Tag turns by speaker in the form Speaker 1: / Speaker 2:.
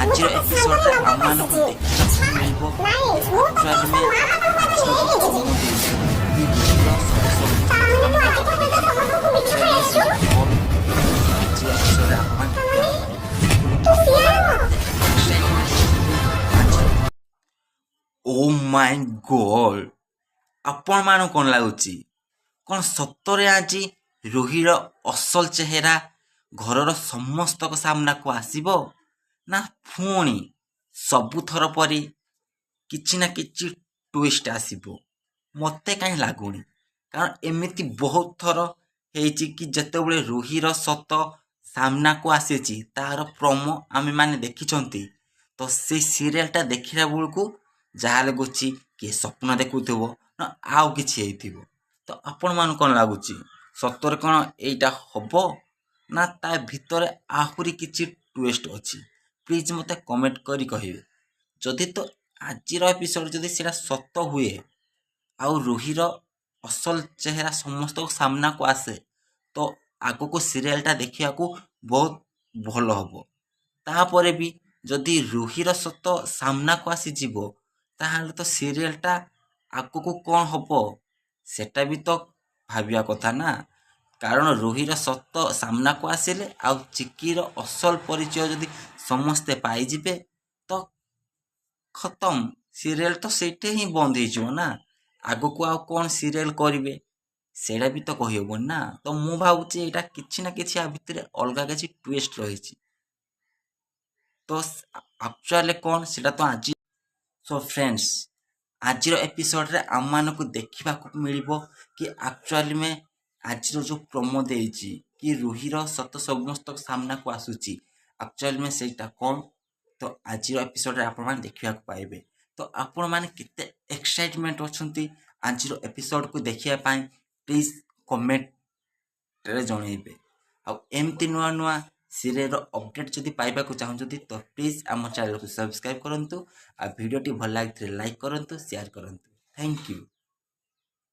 Speaker 1: ଆଜିର ଏପିସୋଡରେ ଆମମାନଙ୍କୁ ଦେଖିବାକୁ ମିଳିବ ଆକ୍ଚୁଆଲି ଓ ମାଇ ଗଡ୍, ଆପଣମାନଙ୍କୁ କ'ଣ ଲାଗୁଛି? କ'ଣ ସତରେ ଆଜି ରୋହିର ଅସଲ ଚେହେରା ଘରର ସମସ୍ତଙ୍କ ସାମ୍ନାକୁ ଆସିବ, ନା ପୁଣି ସବୁଥର ପରି କିଛି ନା କିଛି ଟୁଇଷ୍ଟ ଆସିବ? ମୋତେ କାହିଁ ଲାଗୁନି, କାରଣ ଏମିତି ବହୁତ ଥର ହେଇଛି କି ଯେତେବେଳେ ରୋହିର ସତ ସାମ୍ନାକୁ ଆସିଛି ତାର ପ୍ରୋମୋ ଆମେମାନେ ଦେଖିଛନ୍ତି, ତ ସେଇ ସିରିଏଲଟା ଦେଖିଲା ବେଳକୁ ଯାହା ଲାଗୁଛି କିଏ ସ୍ୱପ୍ନ ଦେଖୁଥିବ ନା ଆଉ କିଛି ହେଇଥିବ। ତ ଆପଣମାନଙ୍କୁ କ'ଣ ଲାଗୁଛି, ସତରେ କ'ଣ ଏଇଟା ହବ ନା ତା ଭିତରେ ଆହୁରି କିଛି ଟୁଇଷ୍ଟ ଅଛି? ପ୍ଲିଜ୍ ମୋତେ କମେଣ୍ଟ କରି କହିବେ। ଯଦି ତ ଆଜିର ଏପିସୋଡ଼ ଯଦି ସେଇଟା ସତ ହୁଏ ଆଉ ରୋହିର ଅସଲ ଚେହେରା ସମସ୍ତଙ୍କ ସାମ୍ନାକୁ ଆସେ, ତ ଆଗକୁ ସିରିଏଲଟା ଦେଖିବାକୁ ବହୁତ ଭଲ ହେବ। ତାପରେ ବି ଯଦି ରୋହିର ସତ ସାମ୍ନାକୁ ଆସିଯିବ, ତାହେଲେ ତ ସିରିଏଲଟା ଆଗକୁ କ'ଣ ହେବ ସେଟା ବି ତ ଭାବିବା କଥା ନା। କାରଣ ରୋହିର ସତ ସାମ୍ନାକୁ ଆସିଲେ ଆଉ ଚିକିର ଅସଲ ପରିଚୟ ଯଦି ସମସ୍ତେ ପାଇଯିବେ, ତ ଖତମ, ସିରିଏଲ ତ ସେଇଠି ହିଁ ବନ୍ଦ ହେଇଯିବ ନା। ଆଗକୁ ଆଉ କ'ଣ ସିରିଏଲ କରିବେ ସେଇଟା ବି ତ କହିହେବନି ନା। ତ ମୁଁ ଭାବୁଛି ଏଇଟା କିଛି ନା କିଛି ଆ ଭିତରେ ଅଲଗା କିଛି ଟୁଇଷ୍ଟ ରହିଛି। ତ ଆକ୍ଚୁଆଲି କ'ଣ ସେଇଟା ତ ଆଜି। ସୋ ଫ୍ରେଣ୍ଡସ୍, ଆଜିର ଏପିସୋଡ଼ରେ ଆମମାନଙ୍କୁ ଦେଖିବାକୁ ମିଳିବ କି ଆକ୍ଚୁଆଲି ଆଜିର ଯେଉଁ ପ୍ରୋମୋ ଦେଇଛି କି ରୋହିର ସତ ସମସ୍ତଙ୍କ ସାମ୍ନାକୁ ଆସୁଛି, ଆକ୍ଚୁଆଲି ସେଇଟା କ'ଣ, ତ ଆଜିର ଏପିସୋଡ଼ରେ ଆପଣମାନେ ଦେଖିବାକୁ ପାଇବେ। ତ ଆପଣମାନେ କେତେ ଏକ୍ସାଇଟମେଣ୍ଟ ଅଛନ୍ତି ଆଜିର ଏପିସୋଡ଼କୁ ଦେଖିବା ପାଇଁ, ପ୍ଲିଜ୍ କମେଣ୍ଟରେ ଜଣେଇବେ। ଆଉ ଏମିତି ନୂଆ ନୂଆ ସିରିଏଲର ଅପଡ଼େଟ୍ ଯଦି ପାଇବାକୁ ଚାହୁଁଛନ୍ତି ତ ପ୍ଲିଜ୍ ଆମ ଚ୍ୟାନେଲକୁ ସବସ୍କ୍ରାଇବ୍ କରନ୍ତୁ। ଆଉ ଭିଡ଼ିଓଟି ଭଲ ଲାଗିଥିଲେ ଲାଇକ୍ କରନ୍ତୁ, ସେୟାର କରନ୍ତୁ। Thank you.